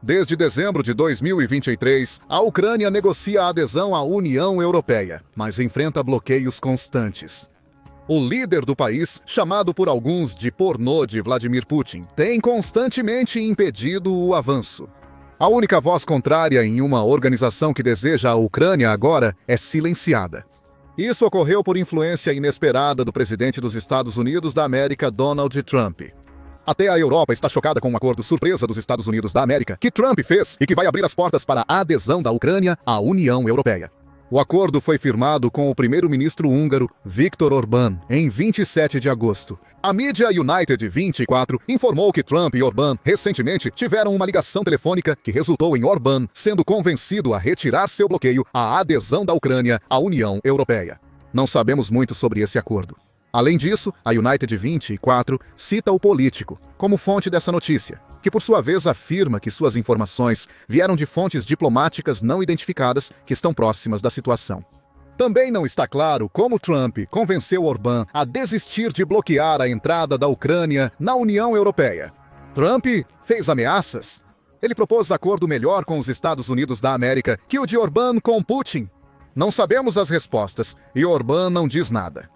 Desde dezembro de 2023, a Ucrânia negocia a adesão à União Europeia, mas enfrenta bloqueios constantes. O líder do país, chamado por alguns de pornô de Vladimir Putin, tem constantemente impedido o avanço. A única voz contrária em uma organização que deseja a Ucrânia agora é silenciada. Isso ocorreu por influência inesperada do presidente dos Estados Unidos da América, Donald Trump. Até a Europa está chocada com um acordo surpresa dos Estados Unidos da América que Trump fez e que vai abrir as portas para a adesão da Ucrânia à União Europeia. O acordo foi firmado com o primeiro-ministro húngaro Viktor Orbán em 27 de agosto. A mídia United 24 informou que Trump e Orbán recentemente tiveram uma ligação telefônica que resultou em Orbán sendo convencido a retirar seu bloqueio à adesão da Ucrânia à União Europeia. Não sabemos muito sobre esse acordo. Além disso, a United 24 cita o político como fonte dessa notícia, que por sua vez afirma que suas informações vieram de fontes diplomáticas não identificadas que estão próximas da situação. Também não está claro como Trump convenceu Orbán a desistir de bloquear a entrada da Ucrânia na União Europeia. Trump fez ameaças? Ele propôs acordo melhor com os Estados Unidos da América que o de Orbán com Putin? Não sabemos as respostas e Orbán não diz nada.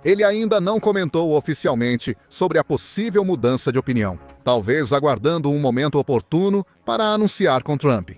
Ele ainda não comentou oficialmente sobre a possível mudança de opinião, talvez aguardando um momento oportuno para anunciar com Trump.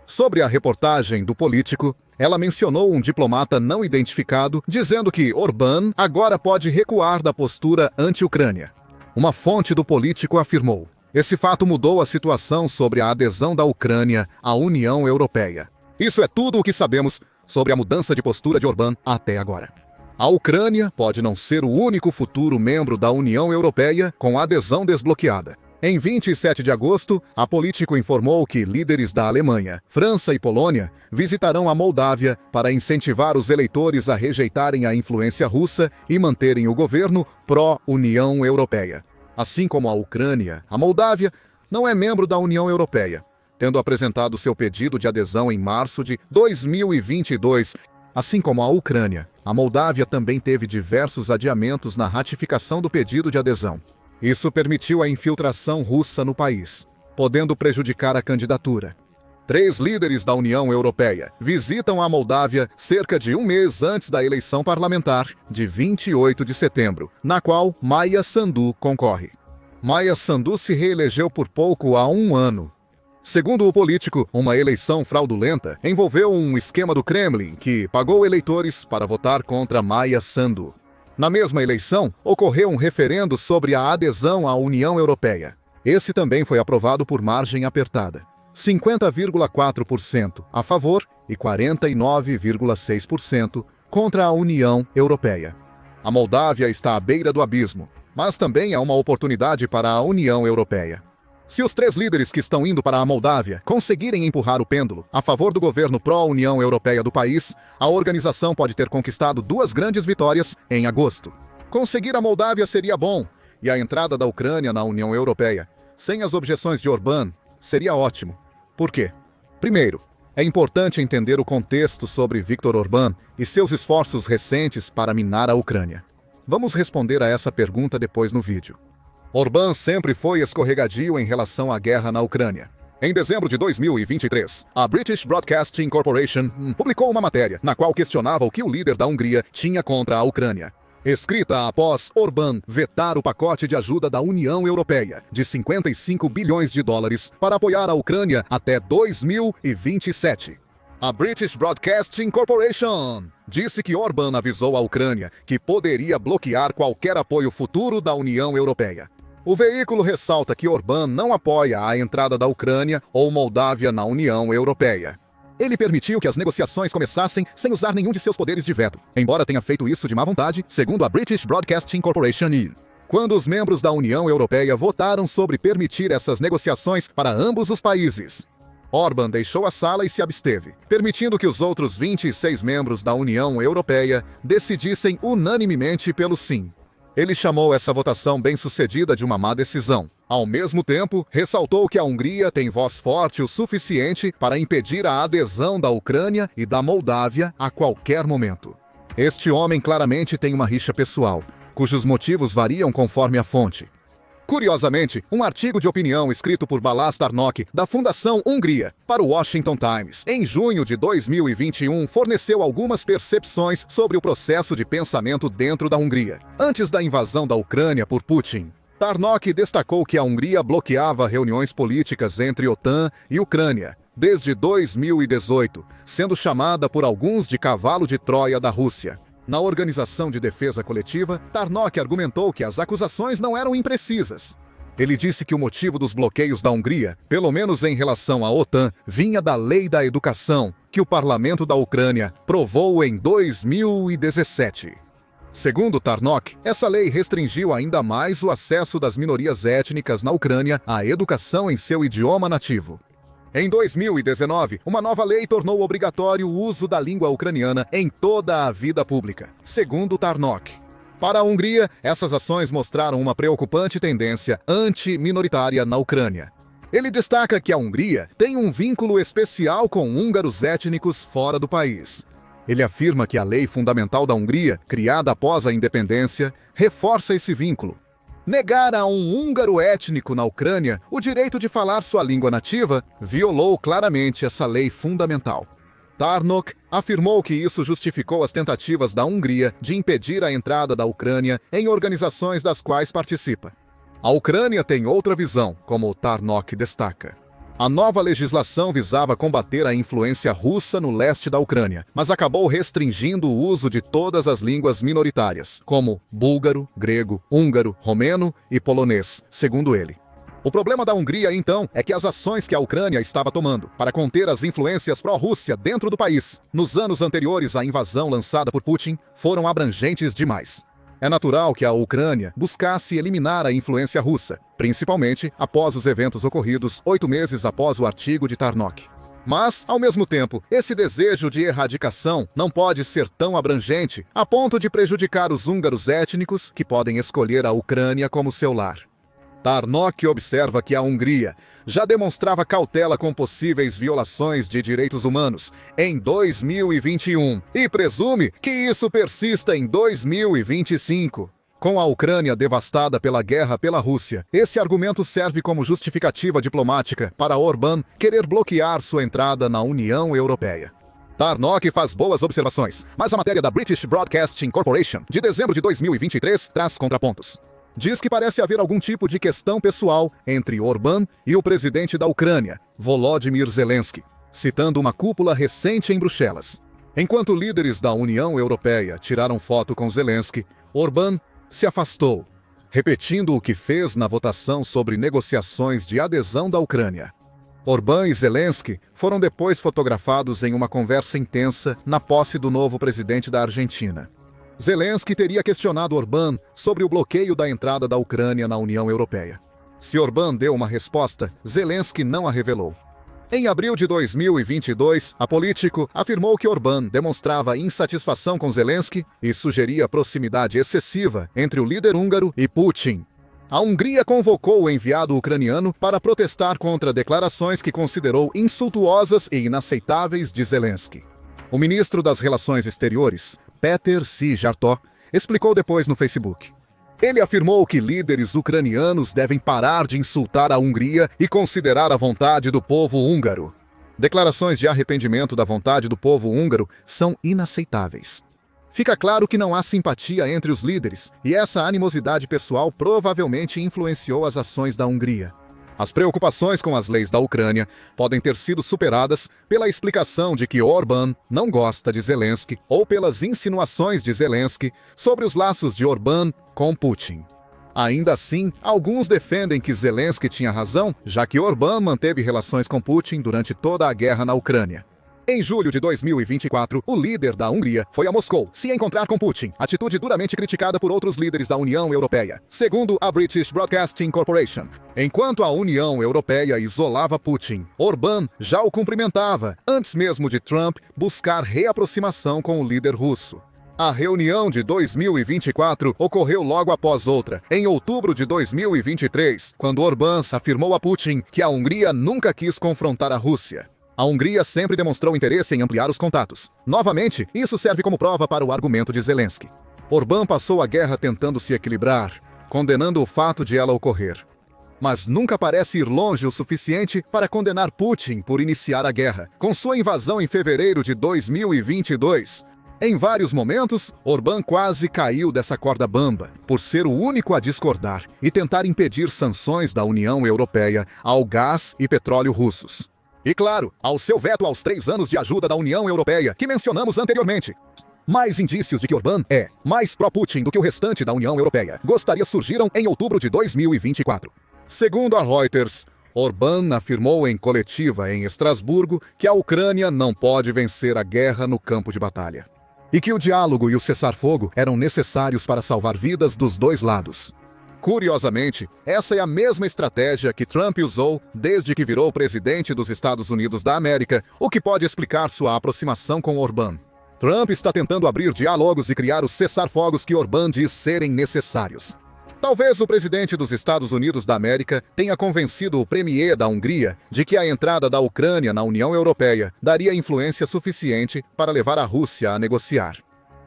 Sobre a reportagem do político, ela mencionou um diplomata não identificado, dizendo que Orbán agora pode recuar da postura anti-Ucrânia. Uma fonte do político afirmou: esse fato mudou a situação sobre a adesão da Ucrânia à União Europeia. Isso é tudo o que sabemos sobre a mudança de postura de Orbán até agora. A Ucrânia pode não ser o único futuro membro da União Europeia com adesão desbloqueada. Em 27 de agosto, a político informou que líderes da Alemanha, França e Polônia visitarão a Moldávia para incentivar os eleitores a rejeitarem a influência russa e manterem o governo pró-União Europeia. Assim como a Ucrânia, a Moldávia não é membro da União Europeia, tendo apresentado seu pedido de adesão em março de 2022. Assim como a Ucrânia, a Moldávia também teve diversos adiamentos na ratificação do pedido de adesão. Isso permitiu a infiltração russa no país, podendo prejudicar a candidatura. 3 líderes da União Europeia visitam a Moldávia cerca de um mês antes da eleição parlamentar de 28 de setembro, na qual Maia Sandu concorre. Maia Sandu se reelegeu por pouco há um ano. Segundo o político, uma eleição fraudulenta envolveu um esquema do Kremlin que pagou eleitores para votar contra Maia Sandu. Na mesma eleição, ocorreu um referendo sobre a adesão à União Europeia. Esse também foi aprovado por margem apertada. 50,4% a favor e 49,6% contra a União Europeia. A Moldávia está à beira do abismo, mas também é uma oportunidade para a União Europeia. Se os 3 líderes que estão indo para a Moldávia conseguirem empurrar o pêndulo a favor do governo pró-União Europeia do país, a organização pode ter conquistado 2 grandes vitórias em agosto. Conseguir a Moldávia seria bom, e a entrada da Ucrânia na União Europeia, sem as objeções de Orbán, seria ótimo. Por quê? Primeiro, é importante entender o contexto sobre Viktor Orbán e seus esforços recentes para minar a Ucrânia. Vamos responder a essa pergunta depois no vídeo. Orbán sempre foi escorregadio em relação à guerra na Ucrânia. Em dezembro de 2023, a British Broadcasting Corporation publicou uma matéria na qual questionava o que o líder da Hungria tinha contra a Ucrânia. Escrita após Orbán vetar o pacote de ajuda da União Europeia de 55 bilhões de dólares para apoiar a Ucrânia até 2027. A British Broadcasting Corporation disse que Orbán avisou a Ucrânia que poderia bloquear qualquer apoio futuro da União Europeia. O veículo ressalta que Orbán não apoia a entrada da Ucrânia ou Moldávia na União Europeia. Ele permitiu que as negociações começassem sem usar nenhum de seus poderes de veto, embora tenha feito isso de má vontade, segundo a British Broadcasting Corporation. Quando os membros da União Europeia votaram sobre permitir essas negociações para ambos os países, Orbán deixou a sala e se absteve, permitindo que os outros 26 membros da União Europeia decidissem unanimemente pelo sim. Ele chamou essa votação bem-sucedida de uma má decisão. Ao mesmo tempo, ressaltou que a Hungria tem voz forte o suficiente para impedir a adesão da Ucrânia e da Moldávia a qualquer momento. Este homem claramente tem uma rixa pessoal, cujos motivos variam conforme a fonte. Curiosamente, um artigo de opinião escrito por Balázs Tarnok, da Fundação Hungria, para o Washington Times, em junho de 2021, forneceu algumas percepções sobre o processo de pensamento dentro da Hungria, antes da invasão da Ucrânia por Putin. Tarnok destacou que a Hungria bloqueava reuniões políticas entre OTAN e Ucrânia desde 2018, sendo chamada por alguns de cavalo de Troia da Rússia. Na Organização de Defesa Coletiva, Tarnok argumentou que as acusações não eram imprecisas. Ele disse que o motivo dos bloqueios da Hungria, pelo menos em relação à OTAN, vinha da Lei da Educação, que o parlamento da Ucrânia provou em 2017. Segundo Tarnok, essa lei restringiu ainda mais o acesso das minorias étnicas na Ucrânia à educação em seu idioma nativo. Em 2019, uma nova lei tornou obrigatório o uso da língua ucraniana em toda a vida pública, segundo Tarnok. Para a Hungria, essas ações mostraram uma preocupante tendência anti-minoritária na Ucrânia. Ele destaca que a Hungria tem um vínculo especial com húngaros étnicos fora do país. Ele afirma que a lei fundamental da Hungria, criada após a independência, reforça esse vínculo. Negar a um húngaro étnico na Ucrânia o direito de falar sua língua nativa violou claramente essa lei fundamental. Tarnok afirmou que isso justificou as tentativas da Hungria de impedir a entrada da Ucrânia em organizações das quais participa. A Ucrânia tem outra visão, como Tarnok destaca. A nova legislação visava combater a influência russa no leste da Ucrânia, mas acabou restringindo o uso de todas as línguas minoritárias, como búlgaro, grego, húngaro, romeno e polonês, segundo ele. O problema da Hungria, então, é que as ações que a Ucrânia estava tomando para conter as influências pró-Rússia dentro do país, nos anos anteriores à invasão lançada por Putin, foram abrangentes demais. É natural que a Ucrânia buscasse eliminar a influência russa, principalmente após os eventos ocorridos 8 meses após o artigo de Tarnok. Mas, ao mesmo tempo, esse desejo de erradicação não pode ser tão abrangente a ponto de prejudicar os húngaros étnicos que podem escolher a Ucrânia como seu lar. Tarnok observa que a Hungria já demonstrava cautela com possíveis violações de direitos humanos em 2021 e presume que isso persista em 2025. Com a Ucrânia devastada pela guerra pela Rússia, esse argumento serve como justificativa diplomática para Orbán querer bloquear sua entrada na União Europeia. Tarnok faz boas observações, mas a matéria da British Broadcasting Corporation, de dezembro de 2023, traz contrapontos. Diz que parece haver algum tipo de questão pessoal entre Orbán e o presidente da Ucrânia, Volodymyr Zelensky, citando uma cúpula recente em Bruxelas. Enquanto líderes da União Europeia tiraram foto com Zelensky, Orbán se afastou, repetindo o que fez na votação sobre negociações de adesão da Ucrânia. Orbán e Zelensky foram depois fotografados em uma conversa intensa na posse do novo presidente da Argentina. Zelensky teria questionado Orbán sobre o bloqueio da entrada da Ucrânia na União Europeia. Se Orbán deu uma resposta, Zelensky não a revelou. Em abril de 2022, a político afirmou que Orbán demonstrava insatisfação com Zelensky e sugeria proximidade excessiva entre o líder húngaro e Putin. A Hungria convocou o enviado ucraniano para protestar contra declarações que considerou insultuosas e inaceitáveis de Zelensky. O ministro das Relações Exteriores, Péter Szijjártó, explicou depois no Facebook. Ele afirmou que líderes ucranianos devem parar de insultar a Hungria e considerar a vontade do povo húngaro. Declarações de arrependimento da vontade do povo húngaro são inaceitáveis. Fica claro que não há simpatia entre os líderes, e essa animosidade pessoal provavelmente influenciou as ações da Hungria. As preocupações com as leis da Ucrânia podem ter sido superadas pela explicação de que Orbán não gosta de Zelensky ou pelas insinuações de Zelensky sobre os laços de Orbán com Putin. Ainda assim, alguns defendem que Zelensky tinha razão, já que Orbán manteve relações com Putin durante toda a guerra na Ucrânia. Em julho de 2024, o líder da Hungria foi a Moscou se encontrar com Putin, atitude duramente criticada por outros líderes da União Europeia, segundo a British Broadcasting Corporation. Enquanto a União Europeia isolava Putin, Orbán já o cumprimentava, antes mesmo de Trump buscar reaproximação com o líder russo. A reunião de 2024 ocorreu logo após outra, em outubro de 2023, quando Orbán afirmou a Putin que a Hungria nunca quis confrontar a Rússia. A Hungria sempre demonstrou interesse em ampliar os contatos. Novamente, isso serve como prova para o argumento de Zelensky. Orbán passou a guerra tentando se equilibrar, condenando o fato de ela ocorrer. Mas nunca parece ir longe o suficiente para condenar Putin por iniciar a guerra, com sua invasão em fevereiro de 2022. Em vários momentos, Orbán quase caiu dessa corda bamba, por ser o único a discordar e tentar impedir sanções da União Europeia ao gás e petróleo russos. E claro, ao seu veto aos 3 anos de ajuda da União Europeia, que mencionamos anteriormente. Mais indícios de que Orbán é mais pró-Putin do que o restante da União Europeia surgiram em outubro de 2024. Segundo a Reuters, Orbán afirmou em coletiva em Estrasburgo que a Ucrânia não pode vencer a guerra no campo de batalha. E que o diálogo e o cessar-fogo eram necessários para salvar vidas dos dois lados. Curiosamente, essa é a mesma estratégia que Trump usou desde que virou presidente dos Estados Unidos da América, o que pode explicar sua aproximação com Orbán. Trump está tentando abrir diálogos e criar os cessar-fogos que Orbán diz serem necessários. Talvez o presidente dos Estados Unidos da América tenha convencido o premier da Hungria de que a entrada da Ucrânia na União Europeia daria influência suficiente para levar a Rússia a negociar.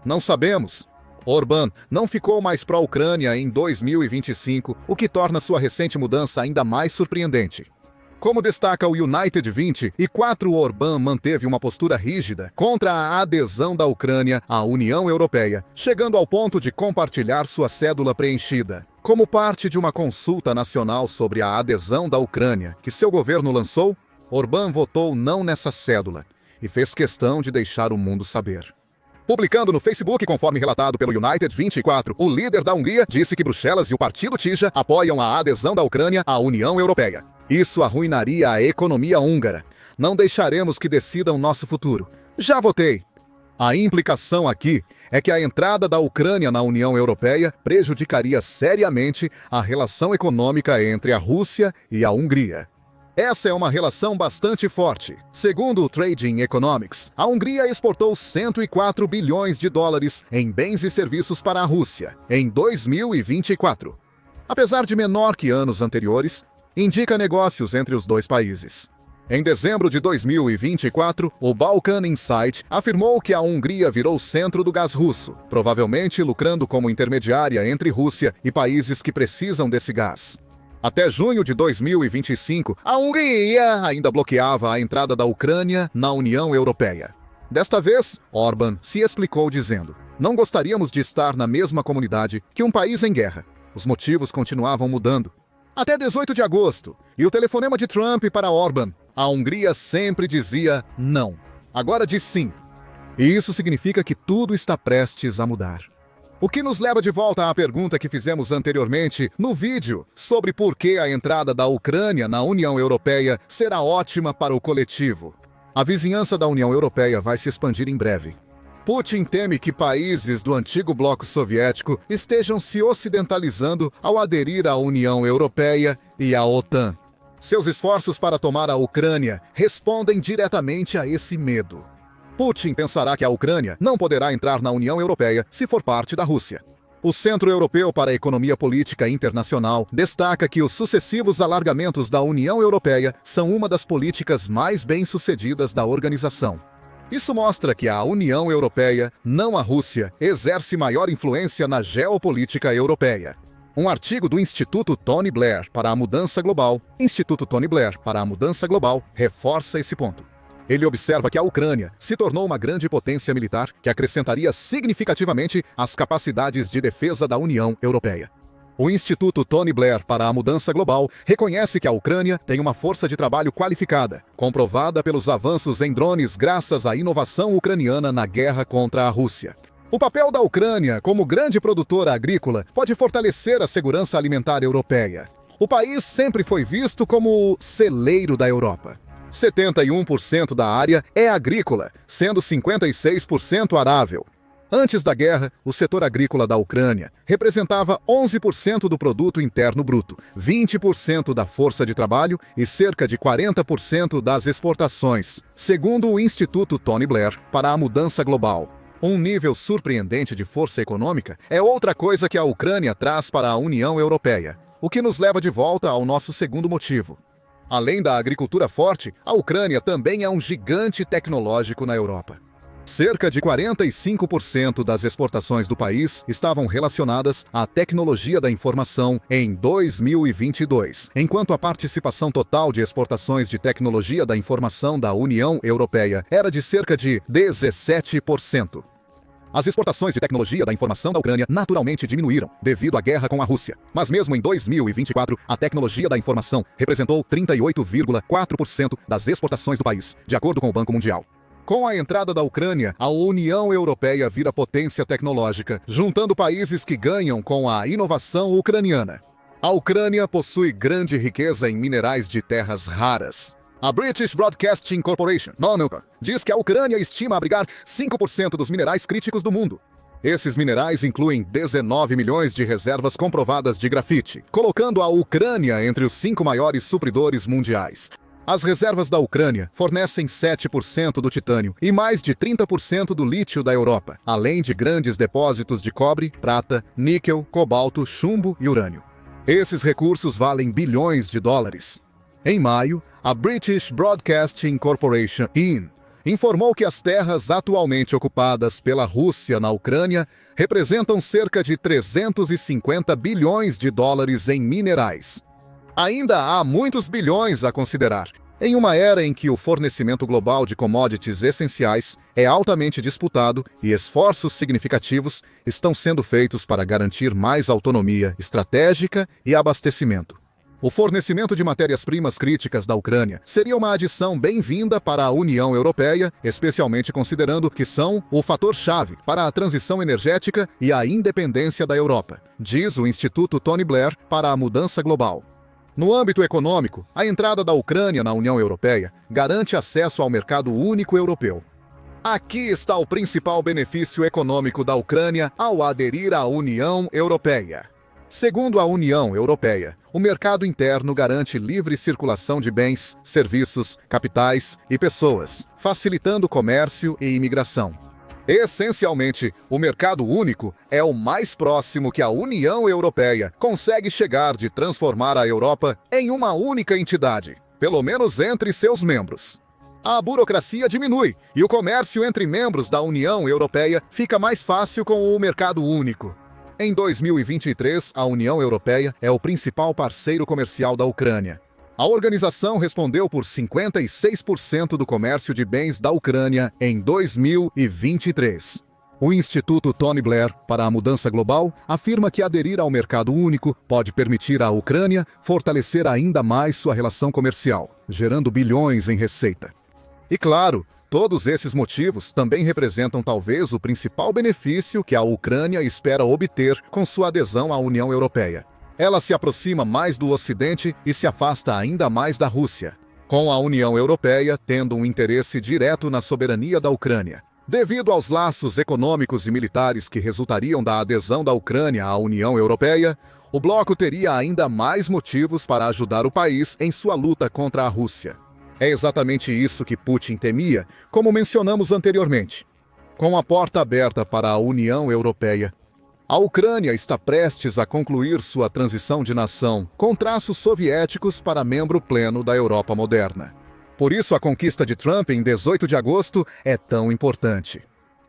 Não sabemos. Orbán não ficou mais pró-Ucrânia em 2025, o que torna sua recente mudança ainda mais surpreendente. Como destaca o United 24, Orbán manteve uma postura rígida contra a adesão da Ucrânia à União Europeia, chegando ao ponto de compartilhar sua cédula preenchida. Como parte de uma consulta nacional sobre a adesão da Ucrânia que seu governo lançou, Orbán votou não nessa cédula e fez questão de deixar o mundo saber. Publicando no Facebook, conforme relatado pelo United 24, o líder da Hungria disse que Bruxelas e o partido Tisa apoiam a adesão da Ucrânia à União Europeia. Isso arruinaria a economia húngara. Não deixaremos que decidam nosso futuro. Já votei. A implicação aqui é que a entrada da Ucrânia na União Europeia prejudicaria seriamente a relação econômica entre a Rússia e a Hungria. Essa é uma relação bastante forte. Segundo o Trading Economics, a Hungria exportou 104 bilhões de dólares em bens e serviços para a Rússia em 2024. Apesar de menor que anos anteriores, indica negócios entre os dois países. Em dezembro de 2024, o Balkan Insight afirmou que a Hungria virou centro do gás russo, provavelmente lucrando como intermediária entre Rússia e países que precisam desse gás. Até junho de 2025, a Hungria ainda bloqueava a entrada da Ucrânia na União Europeia. Desta vez, Orbán se explicou dizendo: "Não gostaríamos de estar na mesma comunidade que um país em guerra." Os motivos continuavam mudando. Até 18 de agosto, e o telefonema de Trump para Orbán, a Hungria sempre dizia não. Agora diz sim. E isso significa que tudo está prestes a mudar. O que nos leva de volta à pergunta que fizemos anteriormente no vídeo sobre por que a entrada da Ucrânia na União Europeia será ótima para o coletivo. A vizinhança da União Europeia vai se expandir em breve. Putin teme que países do antigo bloco soviético estejam se ocidentalizando ao aderir à União Europeia e à OTAN. Seus esforços para tomar a Ucrânia respondem diretamente a esse medo. Putin pensará que a Ucrânia não poderá entrar na União Europeia se for parte da Rússia. O Centro Europeu para a Economia Política Internacional destaca que os sucessivos alargamentos da União Europeia são uma das políticas mais bem-sucedidas da organização. Isso mostra que a União Europeia, não a Rússia, exerce maior influência na geopolítica europeia. Um artigo do Instituto Tony Blair para a Mudança Global, reforça esse ponto. Ele observa que a Ucrânia se tornou uma grande potência militar que acrescentaria significativamente às capacidades de defesa da União Europeia. O Instituto Tony Blair para a Mudança Global reconhece que a Ucrânia tem uma força de trabalho qualificada, comprovada pelos avanços em drones graças à inovação ucraniana na guerra contra a Rússia. O papel da Ucrânia como grande produtora agrícola pode fortalecer a segurança alimentar europeia. O país sempre foi visto como o celeiro da Europa. 71% da área é agrícola, sendo 56% arável. Antes da guerra, o setor agrícola da Ucrânia representava 11% do produto interno bruto, 20% da força de trabalho e cerca de 40% das exportações, segundo o Instituto Tony Blair para a Mudança Global. Um nível surpreendente de força econômica é outra coisa que a Ucrânia traz para a União Europeia, o que nos leva de volta ao nosso segundo motivo. Além da agricultura forte, a Ucrânia também é um gigante tecnológico na Europa. Cerca de 45% das exportações do país estavam relacionadas à tecnologia da informação em 2022, enquanto a participação total de exportações de tecnologia da informação da União Europeia era de cerca de 17%. As exportações de tecnologia da informação da Ucrânia naturalmente diminuíram devido à guerra com a Rússia. Mas mesmo em 2024, a tecnologia da informação representou 38,4% das exportações do país, de acordo com o Banco Mundial. Com a entrada da Ucrânia, a União Europeia vira potência tecnológica, juntando países que ganham com a inovação ucraniana. A Ucrânia possui grande riqueza em minerais de terras raras. A British Broadcasting Corporation, diz que a Ucrânia estima abrigar 5% dos minerais críticos do mundo. Esses minerais incluem 19 milhões de reservas comprovadas de grafite, colocando a Ucrânia entre os 5 maiores supridores mundiais. As reservas da Ucrânia fornecem 7% do titânio e mais de 30% do lítio da Europa, além de grandes depósitos de cobre, prata, níquel, cobalto, chumbo e urânio. Esses recursos valem bilhões de dólares. Em maio, a British Broadcasting Corporation, informou que as terras atualmente ocupadas pela Rússia na Ucrânia representam cerca de 350 bilhões de dólares em minerais. Ainda há muitos bilhões a considerar. Em uma era em que o fornecimento global de commodities essenciais é altamente disputado e esforços significativos estão sendo feitos para garantir mais autonomia estratégica e abastecimento. O fornecimento de matérias-primas críticas da Ucrânia seria uma adição bem-vinda para a União Europeia, especialmente considerando que são o fator-chave para a transição energética e a independência da Europa, diz o Instituto Tony Blair para a Mudança Global. No âmbito econômico, a entrada da Ucrânia na União Europeia garante acesso ao mercado único europeu. Aqui está o principal benefício econômico da Ucrânia ao aderir à União Europeia. Segundo a União Europeia, o mercado interno garante livre circulação de bens, serviços, capitais e pessoas, facilitando comércio e imigração. Essencialmente, o mercado único é o mais próximo que a União Europeia consegue chegar de transformar a Europa em uma única entidade, pelo menos entre seus membros. A burocracia diminui e o comércio entre membros da União Europeia fica mais fácil com o mercado único. Em 2023, a União Europeia é o principal parceiro comercial da Ucrânia. A organização respondeu por 56% do comércio de bens da Ucrânia em 2023. O Instituto Tony Blair para a Mudança Global afirma que aderir ao mercado único pode permitir à Ucrânia fortalecer ainda mais sua relação comercial, gerando bilhões em receita. E claro, todos esses motivos também representam talvez o principal benefício que a Ucrânia espera obter com sua adesão à União Europeia. Ela se aproxima mais do Ocidente e se afasta ainda mais da Rússia, com a União Europeia tendo um interesse direto na soberania da Ucrânia. Devido aos laços econômicos e militares que resultariam da adesão da Ucrânia à União Europeia, o bloco teria ainda mais motivos para ajudar o país em sua luta contra a Rússia. É exatamente isso que Putin temia, como mencionamos anteriormente. Com a porta aberta para a União Europeia, a Ucrânia está prestes a concluir sua transição de nação com traços soviéticos para membro pleno da Europa moderna. Por isso, a conquista de Trump em 18 de agosto é tão importante.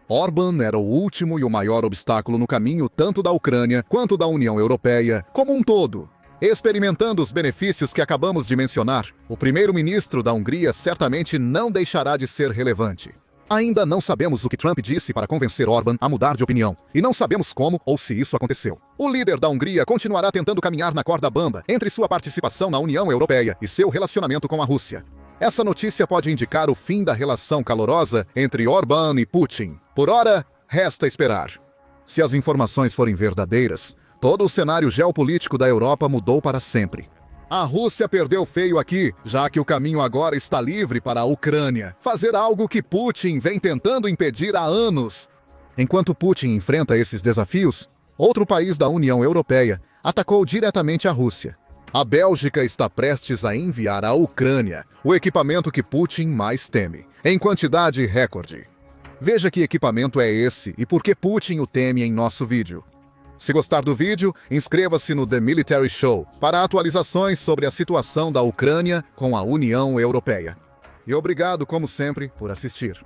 Orbán era o último e o maior obstáculo no caminho tanto da Ucrânia quanto da União Europeia como um todo. Experimentando os benefícios que acabamos de mencionar, o primeiro-ministro da Hungria certamente não deixará de ser relevante. Ainda não sabemos o que Trump disse para convencer Orbán a mudar de opinião, e não sabemos como ou se isso aconteceu. O líder da Hungria continuará tentando caminhar na corda bamba entre sua participação na União Europeia e seu relacionamento com a Rússia. Essa notícia pode indicar o fim da relação calorosa entre Orbán e Putin. Por ora, resta esperar. Se as informações forem verdadeiras, todo o cenário geopolítico da Europa mudou para sempre. A Rússia perdeu feio aqui, já que o caminho agora está livre para a Ucrânia fazer algo que Putin vem tentando impedir há anos. Enquanto Putin enfrenta esses desafios, outro país da União Europeia atacou diretamente a Rússia. A Bélgica está prestes a enviar à Ucrânia o equipamento que Putin mais teme, em quantidade recorde. Veja que equipamento é esse e por que Putin o teme em nosso vídeo. Se gostar do vídeo, inscreva-se no The Military Show para atualizações sobre a situação da Ucrânia com a União Europeia. E obrigado, como sempre, por assistir.